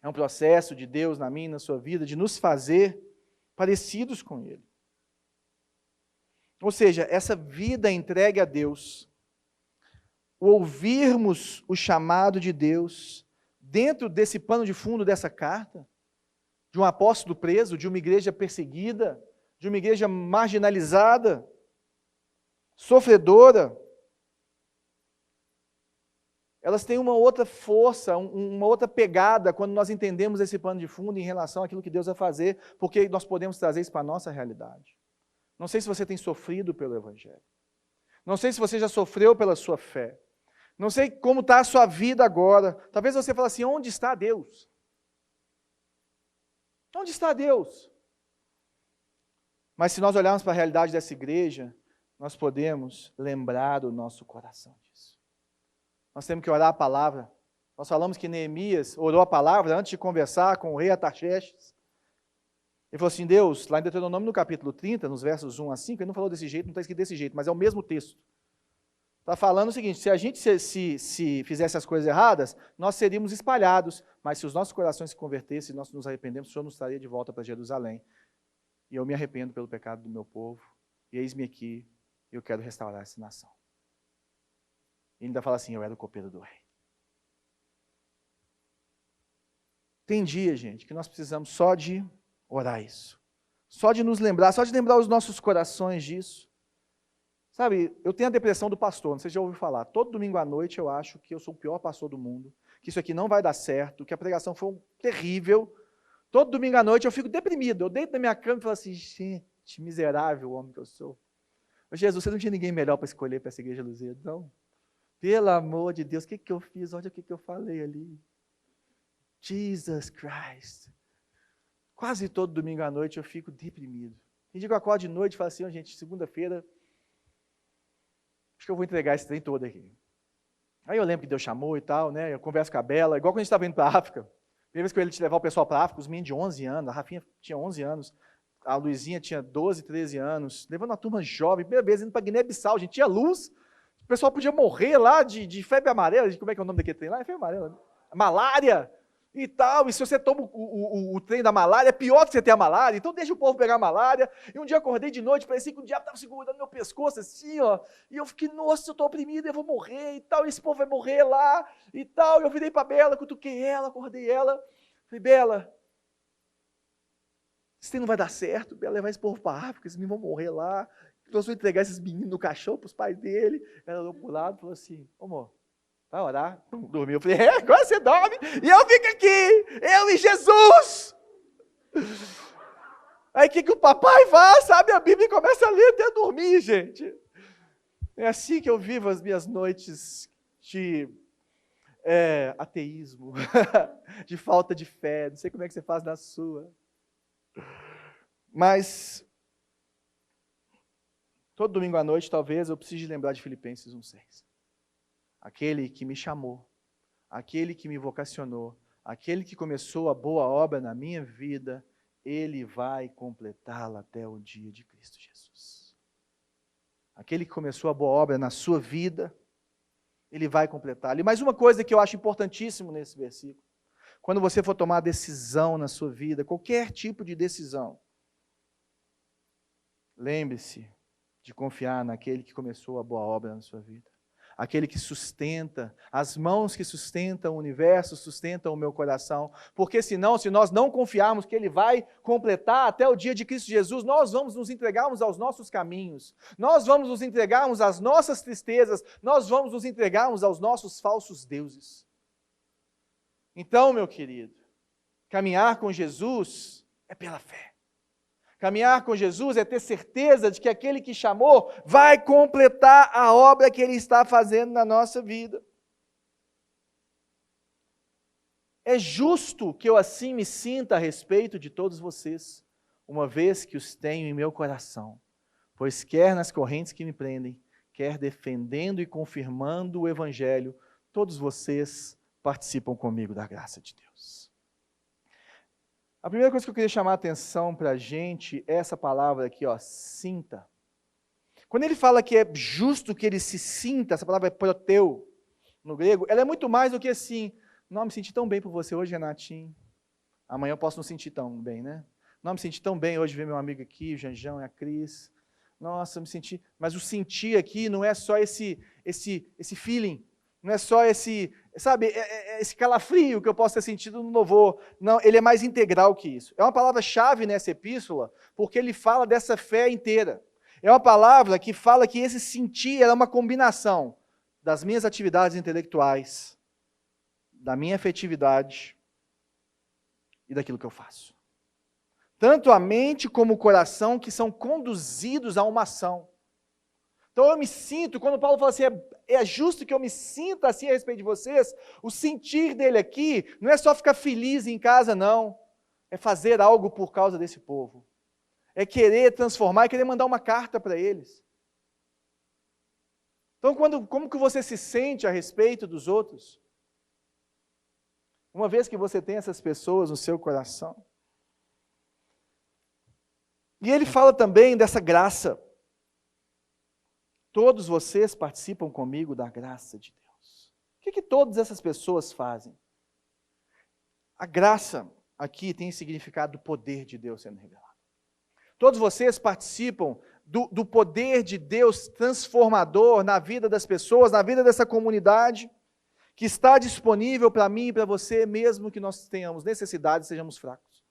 Speaker 1: É um processo de Deus na minha, na sua vida, de nos fazer parecidos com Ele. Ou seja, essa vida entregue a Deus, o ouvirmos o chamado de Deus, dentro desse pano de fundo dessa carta, de um apóstolo preso, de uma igreja perseguida, de uma igreja marginalizada, sofredora, elas têm uma outra força, uma outra pegada quando nós entendemos esse pano de fundo em relação àquilo que Deus vai fazer, porque nós podemos trazer isso para a nossa realidade. Não sei se você tem sofrido pelo Evangelho. Não sei se você já sofreu pela sua fé. Não sei como está a sua vida agora. Talvez você fale assim, onde está Deus? Onde está Deus? Mas se nós olharmos para a realidade dessa igreja, nós podemos lembrar do nosso coração disso. Nós temos que orar a palavra. Nós falamos que Neemias orou a palavra antes de conversar com o rei Artaxerxes. Ele falou assim, Deus, lá em Deuteronômio no capítulo 30, nos versos 1 a 5, ele não falou desse jeito, não está escrito desse jeito, mas é o mesmo texto. Está falando o seguinte, se a gente se fizesse as coisas erradas, nós seríamos espalhados, mas se os nossos corações se convertessem e nós nos arrependemos, o Senhor nos traria de volta para Jerusalém. E eu me arrependo pelo pecado do meu povo, e eis-me aqui, eu quero restaurar essa nação. E ainda fala assim, eu era o copeiro do rei. Tem dia, gente, que nós precisamos só de orar isso. Só de nos lembrar, só de lembrar os nossos corações disso. Sabe, eu tenho a depressão do pastor, não sei se já ouviu falar. Todo domingo à noite eu acho que eu sou o pior pastor do mundo, que isso aqui não vai dar certo, que a pregação foi terrível. Todo domingo à noite eu fico deprimido. Eu deito na minha cama e falo assim, gente, miserável homem que eu sou. Jesus, você não tinha ninguém melhor para escolher para essa igreja Luzeiro, não? Pelo amor de Deus, o que eu fiz? Olha o que eu falei ali. Jesus Christ. Quase todo domingo à noite eu fico deprimido. E digo, eu acordo de noite e falo assim, gente, segunda-feira, acho que eu vou entregar esse trem todo aqui. Aí eu lembro que Deus chamou e tal, né? Eu converso com a Bela, igual quando a gente estava indo para a África. Primeira vez que eu ia te levar o pessoal para a África, os meninos de 11 anos, a Rafinha tinha 11 anos, a Luizinha tinha 12, 13 anos, levando uma turma jovem, primeira vez indo para Guiné-Bissau, gente, tinha luz, o pessoal podia morrer lá de febre amarela, como é que é o nome daquele trem lá? É febre amarela, malária. e tal, e se você toma o trem da malária, é pior que você ter a malária, então deixa o povo pegar a malária. E um dia eu acordei de noite, parecia que o diabo estava segurando meu pescoço assim, ó, e eu fiquei, nossa, eu estou oprimido, eu vou morrer e tal, esse povo vai morrer lá e tal. E eu virei para Bela, cutuquei ela, acordei ela, falei, Bela, isso não vai dar certo, Bela, levar esse povo para a África, esses meninos vão morrer lá, nós vamos entregar esses meninos no caixão para os pais dele. Ela olhou para o lado e falou assim, ô amor, vai orar? Dormiu. Eu falei, agora você dorme e eu fico aqui, eu e Jesus. Aí o que o papai faz, sabe? A Bíblia começa a ler até dormir, gente. É assim que eu vivo as minhas noites de ateísmo, de falta de fé. Não sei como é que você faz na sua. Mas, todo domingo à noite, talvez, eu precise lembrar de Filipenses 1,6. Aquele que me chamou, aquele que me vocacionou, aquele que começou a boa obra na minha vida, ele vai completá-la até o dia de Cristo Jesus. Aquele que começou a boa obra na sua vida, ele vai completá-la. E mais uma coisa que eu acho importantíssimo nesse versículo, quando você for tomar decisão na sua vida, qualquer tipo de decisão, lembre-se de confiar naquele que começou a boa obra na sua vida. Aquele que sustenta, as mãos que sustentam o universo, sustentam o meu coração, porque senão, se nós não confiarmos que Ele vai completar até o dia de Cristo Jesus, nós vamos nos entregarmos aos nossos caminhos, nós vamos nos entregarmos às nossas tristezas, nós vamos nos entregarmos aos nossos falsos deuses. Então, meu querido, caminhar com Jesus é pela fé. Caminhar com Jesus é ter certeza de que aquele que chamou vai completar a obra que Ele está fazendo na nossa vida. É justo que eu assim me sinta a respeito de todos vocês, uma vez que os tenho em meu coração, pois quer nas correntes que me prendem, quer defendendo e confirmando o Evangelho, todos vocês participam comigo da graça de Deus. A primeira coisa que eu queria chamar a atenção para a gente é essa palavra aqui, ó, sinta. Quando ele fala que é justo que ele se sinta, essa palavra é proteu no grego, ela é muito mais do que assim, não, me senti tão bem por você hoje, Renatinho. Amanhã eu posso não sentir tão bem, né? Não, me senti tão bem hoje ver meu amigo aqui, o Janjão e a Cris. Nossa, me senti... Mas o sentir aqui não é só esse feeling, não é só esse, sabe, esse calafrio que eu posso ter sentido no louvor. Não, ele é mais integral que isso. É uma palavra-chave nessa epístola, porque ele fala dessa fé inteira. É uma palavra que fala que esse sentir é uma combinação das minhas atividades intelectuais, da minha afetividade e daquilo que eu faço. Tanto a mente como o coração que são conduzidos a uma ação. Então eu me sinto, quando Paulo fala assim, é justo que eu me sinta assim a respeito de vocês, o sentir dele aqui não é só ficar feliz em casa, não. É fazer algo por causa desse povo. É querer transformar, é querer mandar uma carta para eles. Então como que você se sente a respeito dos outros? Uma vez que você tem essas pessoas no seu coração. E ele fala também dessa graça. Todos vocês participam comigo da graça de Deus. O que todas essas pessoas fazem? A graça aqui tem significado do poder de Deus sendo revelado. Todos vocês participam do poder de Deus transformador na vida das pessoas, na vida dessa comunidade, que está disponível para mim e para você, mesmo que nós tenhamos necessidade e sejamos fracos.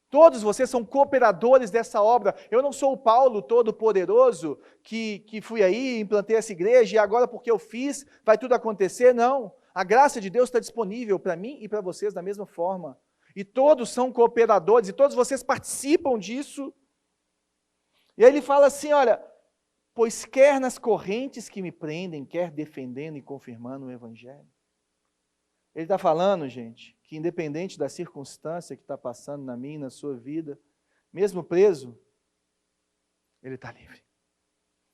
Speaker 1: Todos vocês são cooperadores dessa obra. Eu não sou o Paulo todo-poderoso que fui aí, implantei essa igreja e agora porque eu fiz, vai tudo acontecer. Não. A graça de Deus está disponível para mim e para vocês da mesma forma. E todos são cooperadores e todos vocês participam disso. E aí ele fala assim, olha, pois quer nas correntes que me prendem, quer defendendo e confirmando o Evangelho. Ele está falando, gente, que independente da circunstância que está passando na minha e na sua vida, mesmo preso, ele está livre.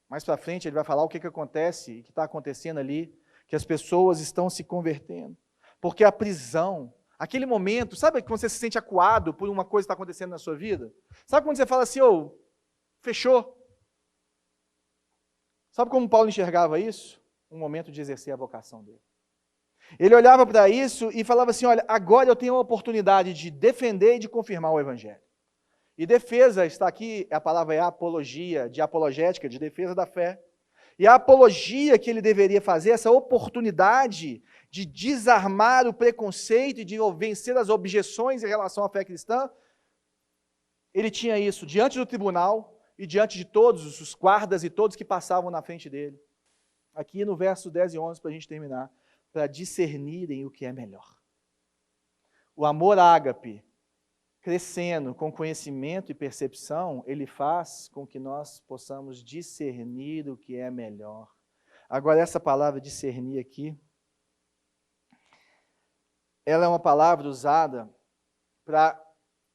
Speaker 1: Mais para frente ele vai falar o que acontece e que está acontecendo ali, que as pessoas estão se convertendo. Porque a prisão, aquele momento, sabe quando você se sente acuado por uma coisa que está acontecendo na sua vida? Sabe quando você fala assim, fechou? Sabe como Paulo enxergava isso? Um momento de exercer a vocação dele. Ele olhava para isso e falava assim, olha, agora eu tenho a oportunidade de defender e de confirmar o Evangelho. E defesa, está aqui, a palavra é apologia, de apologética, de defesa da fé. E a apologia que ele deveria fazer, essa oportunidade de desarmar o preconceito e de vencer as objeções em relação à fé cristã, ele tinha isso diante do tribunal e diante de todos os guardas e todos que passavam na frente dele. Aqui no verso 10 e 11, para a gente terminar, para discernirem o que é melhor. O amor ágape, crescendo com conhecimento e percepção, ele faz com que nós possamos discernir o que é melhor. Agora, essa palavra discernir aqui, ela é uma palavra usada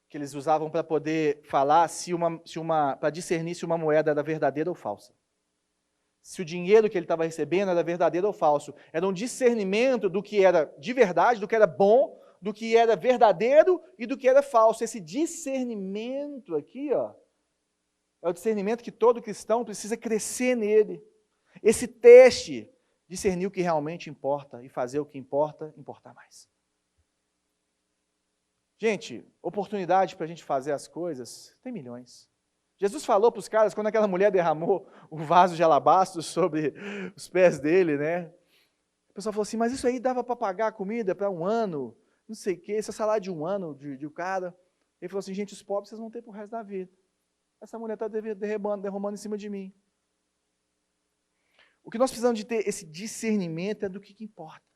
Speaker 1: que eles usavam para poder falar para discernir se uma moeda era verdadeira ou falsa. Se o dinheiro que ele estava recebendo era verdadeiro ou falso. Era um discernimento do que era de verdade, do que era bom, do que era verdadeiro e do que era falso. Esse discernimento aqui, ó, é o discernimento que todo cristão precisa crescer nele. Esse teste, discernir o que realmente importa e fazer o que importa, importar mais. Gente, oportunidade para a gente fazer as coisas, tem milhões. Jesus falou para os caras, quando aquela mulher derramou o vaso de alabastro sobre os pés dele, né? O pessoal falou assim, mas isso aí dava para pagar a comida para um ano, não sei o quê, esse é salário de um ano de um cara. Ele falou assim, gente, os pobres vocês vão ter para o resto da vida. Essa mulher está derramando em cima de mim. O que nós precisamos de ter esse discernimento é do que importa.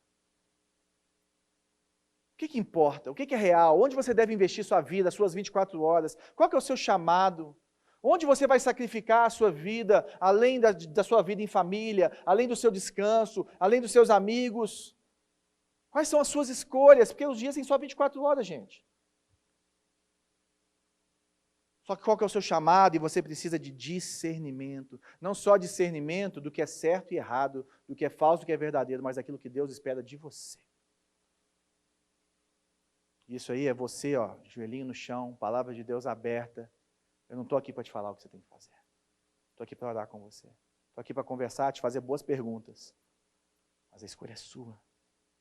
Speaker 1: O que importa? O que é real? Onde você deve investir sua vida, as suas 24 horas? Qual que é o seu chamado? Onde você vai sacrificar a sua vida, além da sua vida em família, além do seu descanso, além dos seus amigos? Quais são as suas escolhas? Porque os dias têm só 24 horas, gente. Só que qual que é o seu chamado? E você precisa de discernimento. Não só discernimento do que é certo e errado, do que é falso e do que é verdadeiro, mas daquilo que Deus espera de você. Isso aí é você, ó, joelhinho no chão, palavra de Deus aberta. Eu não estou aqui para te falar o que você tem que fazer. Estou aqui para orar com você. Estou aqui para conversar, te fazer boas perguntas. Mas a escolha é sua,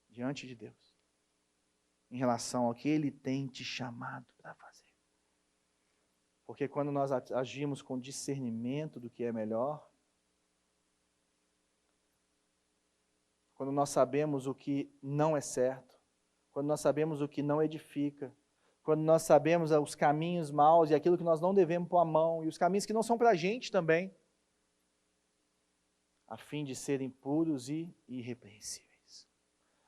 Speaker 1: diante de Deus, em relação ao que Ele tem te chamado para fazer. Porque quando nós agimos com discernimento do que é melhor, quando nós sabemos o que não é certo, quando nós sabemos o que não edifica, quando nós sabemos os caminhos maus e aquilo que nós não devemos pôr a mão, e os caminhos que não são para a gente também, a fim de serem puros e irrepreensíveis.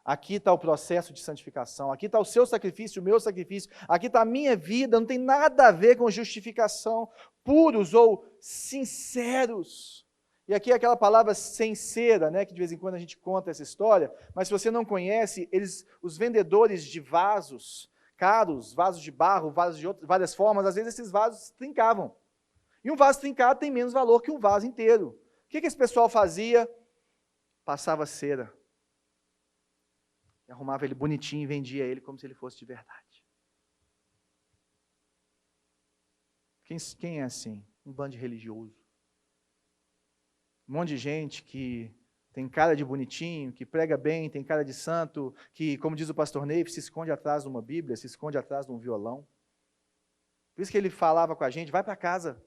Speaker 1: Aqui está o processo de santificação, aqui está o seu sacrifício, o meu sacrifício, aqui está a minha vida, não tem nada a ver com justificação, puros ou sinceros. E aqui é aquela palavra sincera, né, que de vez em quando a gente conta essa história, mas se você não conhece, os vendedores de vasos caros, vasos de barro, vasos de várias formas, às vezes esses vasos trincavam. E um vaso trincado tem menos valor que um vaso inteiro. O que esse pessoal fazia? Passava cera. E arrumava ele bonitinho e vendia ele como se ele fosse de verdade. Quem é assim? Um bando de religioso. Um monte de gente que tem cara de bonitinho, que prega bem, tem cara de santo, que, como diz o pastor Ney, se esconde atrás de uma Bíblia, se esconde atrás de um violão. Por isso que ele falava com a gente, vai para casa,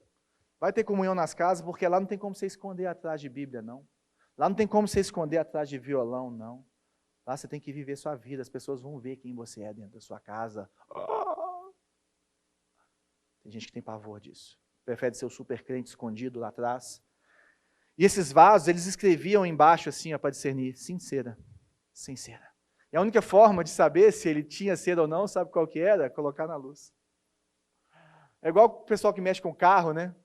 Speaker 1: vai ter comunhão nas casas, porque lá não tem como você esconder atrás de Bíblia, não. Lá não tem como você esconder atrás de violão, não. Lá você tem que viver sua vida, as pessoas vão ver quem você é dentro da sua casa. Tem gente que tem pavor disso. Prefere ser o super crente escondido lá atrás. E esses vasos, eles escreviam embaixo assim, para discernir, sincera, sincera. E a única forma de saber se ele tinha cera ou não, sabe qual que era? Colocar na luz. É igual o pessoal que mexe com carro, né?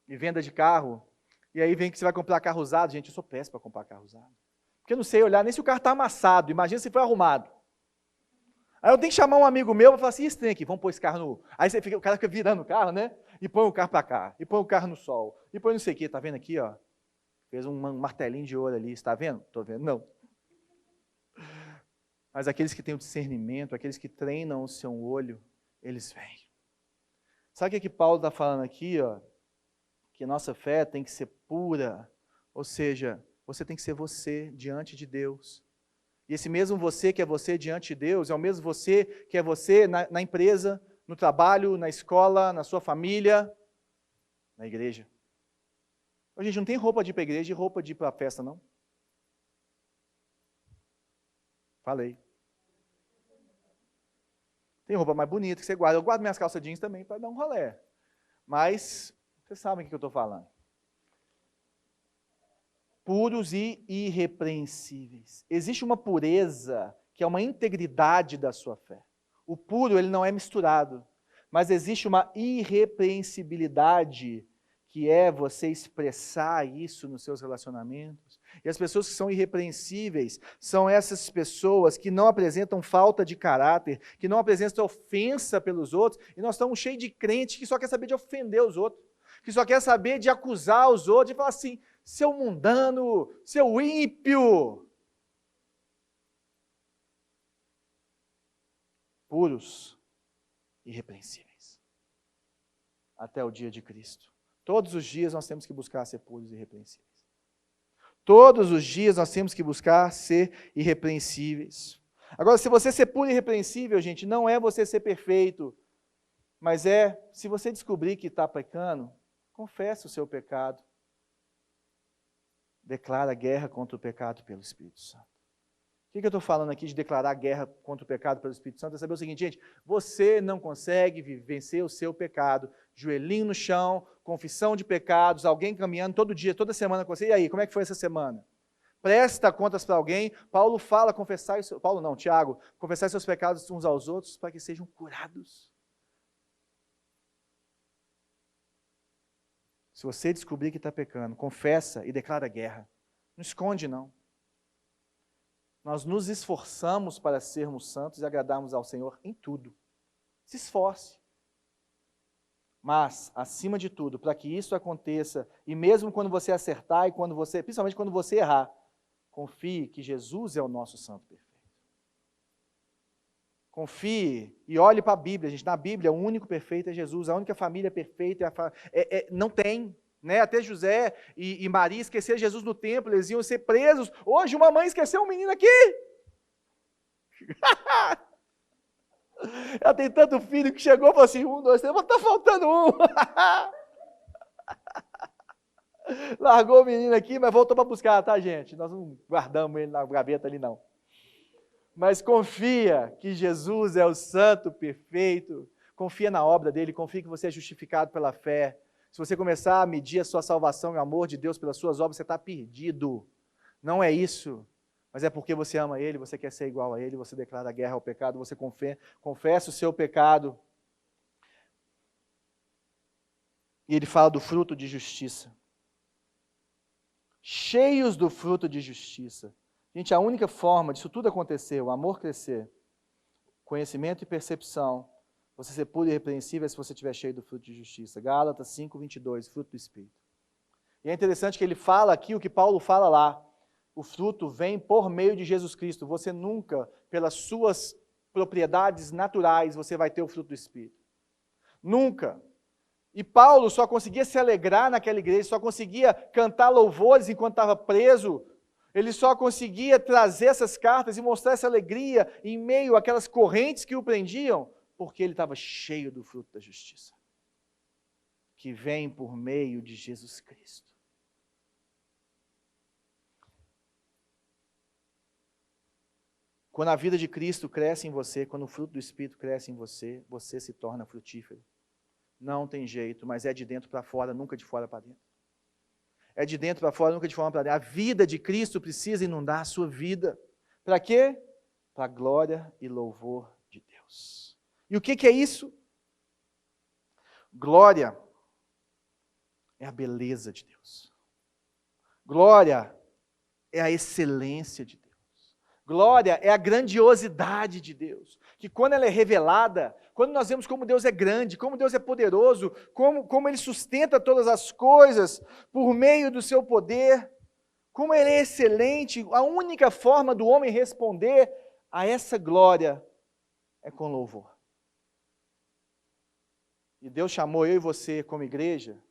Speaker 1: E venda de carro. E aí vem que você vai comprar carro usado. Gente, eu sou péssimo para comprar carro usado. Porque eu não sei olhar nem se o carro está amassado. Imagina se foi arrumado. Aí eu tenho que chamar um amigo meu para falar assim, esse trem aqui, vamos pôr esse carro no... Aí o cara fica virando o carro, né? E põe o carro para cá, e põe o carro no sol, e põe não sei o quê, tá vendo aqui, ó? Fez um martelinho de ouro ali, está vendo? Estou vendo, não. Mas aqueles que têm o discernimento, aqueles que treinam o seu olho, eles vêm. Sabe o que Paulo está falando aqui, ó? Que nossa fé tem que ser pura, ou seja, você tem que ser você diante de Deus. E esse mesmo você que é você diante de Deus, é o mesmo você que é você na empresa, no trabalho, na escola, na sua família, na igreja. A gente não tem roupa de ir para a igreja e roupa de ir para a festa, não? Falei. Tem roupa mais bonita que você guarda. Eu guardo minhas calças jeans também para dar um rolê. Mas, vocês sabem o que eu estou falando. Puros e irrepreensíveis. Existe uma pureza que é uma integridade da sua fé. O puro, ele não é misturado. Mas existe uma irrepreensibilidade que é você expressar isso nos seus relacionamentos. E as pessoas que são irrepreensíveis são essas pessoas que não apresentam falta de caráter, que não apresentam ofensa pelos outros, e nós estamos cheios de crente que só quer saber de ofender os outros, que só quer saber de acusar os outros, e falar assim, seu mundano, seu ímpio. Puros, irrepreensíveis. Até o dia de Cristo. Todos os dias nós temos que buscar ser puros e irrepreensíveis. Todos os dias nós temos que buscar ser irrepreensíveis. Agora, se você ser puro e irrepreensível, gente, não é você ser perfeito, mas é, se você descobrir que está pecando, confesse o seu pecado. Declara guerra contra o pecado pelo Espírito Santo. O que eu estou falando aqui de declarar guerra contra o pecado pelo Espírito Santo? É saber o seguinte, gente, você não consegue vencer o seu pecado, joelhinho no chão, confissão de pecados, alguém caminhando todo dia, toda semana com você, e aí, como é que foi essa semana? Presta contas para alguém, Paulo fala, Tiago, confessar seus pecados uns aos outros para que sejam curados. Se você descobrir que está pecando, confessa e declara guerra. Não esconde, não. Nós nos esforçamos para sermos santos e agradarmos ao Senhor em tudo. Se esforce. Mas, acima de tudo, para que isso aconteça, e mesmo quando você acertar, e principalmente quando você errar, confie que Jesus é o nosso santo perfeito. Confie e olhe para a Bíblia, gente. Na Bíblia, o único perfeito é Jesus, a única família perfeita não tem. Né? Até José e Maria esqueceram Jesus no templo, eles iam ser presos. Hoje uma mãe esqueceu um menino aqui. Ela tem tanto filho que chegou e falou assim, 1, 2, 3, está faltando um. Largou o menino aqui, mas voltou para buscar, tá, gente? Nós não guardamos ele na gaveta ali, não. Mas confia que Jesus é o santo perfeito. Confia na obra dele, confia que você é justificado pela fé. Se você começar a medir a sua salvação e o amor de Deus pelas suas obras, você está perdido. Não é isso. Mas é porque você ama Ele, você quer ser igual a Ele, você declara guerra ao pecado, você confessa o seu pecado. E ele fala do fruto de justiça. Cheios do fruto de justiça. Gente, a única forma disso tudo acontecer, o amor crescer, conhecimento e percepção, você ser puro e irrepreensível é se você estiver cheio do fruto de justiça. Gálatas 5:22, fruto do Espírito. E é interessante que ele fala aqui o que Paulo fala lá. O fruto vem por meio de Jesus Cristo. Você nunca, pelas suas propriedades naturais, você vai ter o fruto do Espírito. Nunca. E Paulo só conseguia se alegrar naquela igreja, só conseguia cantar louvores enquanto estava preso. Ele só conseguia trazer essas cartas e mostrar essa alegria em meio àquelas correntes que o prendiam, porque ele estava cheio do fruto da justiça, que vem por meio de Jesus Cristo. Quando a vida de Cristo cresce em você, quando o fruto do Espírito cresce em você, você se torna frutífero. Não tem jeito, mas é de dentro para fora, nunca de fora para dentro. É de dentro para fora, nunca de fora para dentro. A vida de Cristo precisa inundar a sua vida. Para quê? Para a glória e louvor de Deus. E o que é isso? Glória é a beleza de Deus. Glória é a excelência de Deus. Glória é a grandiosidade de Deus, que quando ela é revelada, quando nós vemos como Deus é grande, como Deus é poderoso, como Ele sustenta todas as coisas por meio do seu poder, como Ele é excelente, a única forma do homem responder a essa glória é com louvor. E Deus chamou eu e você como igreja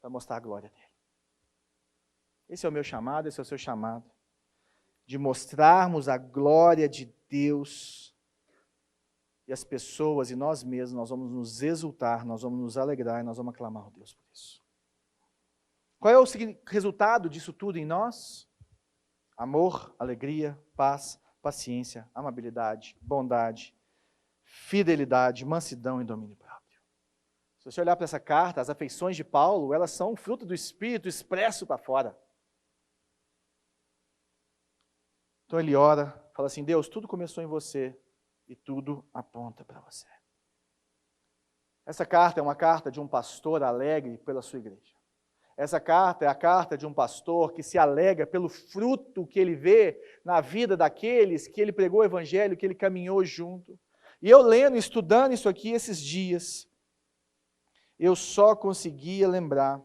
Speaker 1: para mostrar a glória dele. Esse é o meu chamado, esse é o seu chamado. de mostrarmos a glória de Deus, e as pessoas e nós mesmos, nós vamos nos exultar, nós vamos nos alegrar e nós vamos aclamar a Deus por isso. Qual é o resultado disso tudo em nós? Amor, alegria, paz, paciência, amabilidade, bondade, fidelidade, mansidão e domínio próprio. Se você olhar para essa carta, as afeições de Paulo, elas são um fruto do Espírito expresso para fora. Então ele ora, fala assim, Deus, tudo começou em você e tudo aponta para você. Essa carta é uma carta de um pastor alegre pela sua igreja. Essa carta é a carta de um pastor que se alegra pelo fruto que ele vê na vida daqueles que ele pregou o evangelho, que ele caminhou junto. E eu lendo, estudando isso aqui esses dias, eu só conseguia lembrar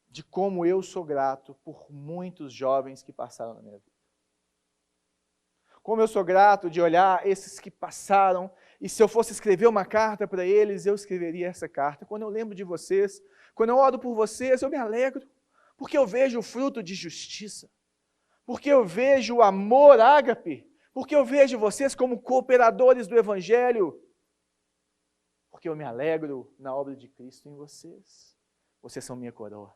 Speaker 1: de como eu sou grato por muitos jovens que passaram na minha vida. Como eu sou grato de olhar esses que passaram, e se eu fosse escrever uma carta para eles, eu escreveria essa carta. Quando eu lembro de vocês, quando eu oro por vocês, eu me alegro, porque eu vejo o fruto de justiça, porque eu vejo o amor ágape, porque eu vejo vocês como cooperadores do Evangelho, porque eu me alegro na obra de Cristo em vocês. Vocês são minha coroa.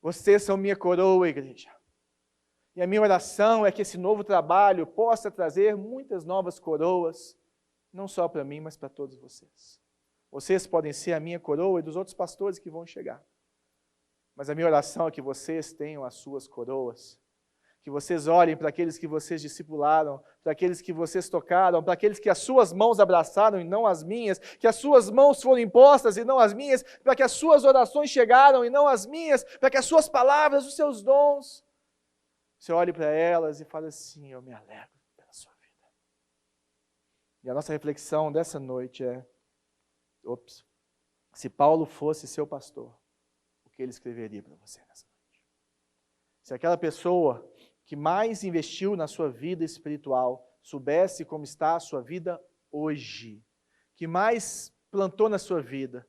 Speaker 1: Vocês são minha coroa, igreja. E a minha oração é que esse novo trabalho possa trazer muitas novas coroas, não só para mim, mas para todos vocês. Vocês podem ser a minha coroa e dos outros pastores que vão chegar. Mas a minha oração é que vocês tenham as suas coroas, que vocês olhem para aqueles que vocês discipularam, para aqueles que vocês tocaram, para aqueles que as suas mãos abraçaram e não as minhas, que as suas mãos foram impostas e não as minhas, para que as suas orações chegaram e não as minhas, para que as suas palavras, os seus dons, você olhe para elas e fale assim, eu me alegro pela sua vida. E a nossa reflexão dessa noite é, se Paulo fosse seu pastor, o que ele escreveria para você nessa noite? Se aquela pessoa que mais investiu na sua vida espiritual soubesse como está a sua vida hoje, que mais plantou na sua vida,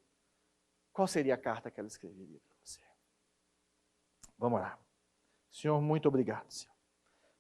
Speaker 1: qual seria a carta que ela escreveria para você? Vamos orar. Senhor, muito obrigado, Senhor.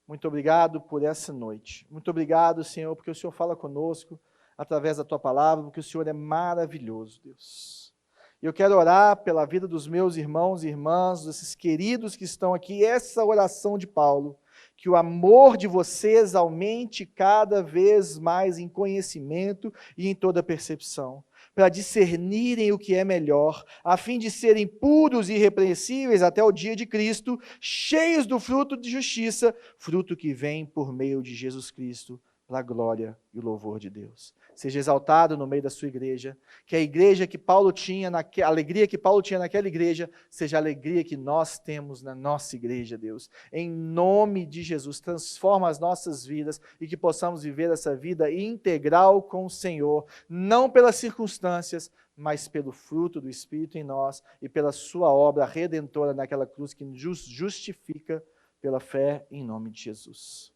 Speaker 1: Muito obrigado por essa noite. Muito obrigado, Senhor, porque o Senhor fala conosco através da Tua palavra, porque o Senhor é maravilhoso, Deus. E eu quero orar pela vida dos meus irmãos e irmãs, desses queridos que estão aqui, essa oração de Paulo, que o amor de vocês aumente cada vez mais em conhecimento e em toda percepção, para discernirem o que é melhor, a fim de serem puros e irrepreensíveis até o dia de Cristo, cheios do fruto de justiça, fruto que vem por meio de Jesus Cristo, para a glória e o louvor de Deus. Seja exaltado no meio da sua igreja, que a igreja que Paulo tinha, a alegria que Paulo tinha naquela igreja, seja a alegria que nós temos na nossa igreja, Deus. Em nome de Jesus, transforma as nossas vidas e que possamos viver essa vida integral com o Senhor, não pelas circunstâncias, mas pelo fruto do Espírito em nós e pela sua obra redentora naquela cruz que nos justifica pela fé em nome de Jesus.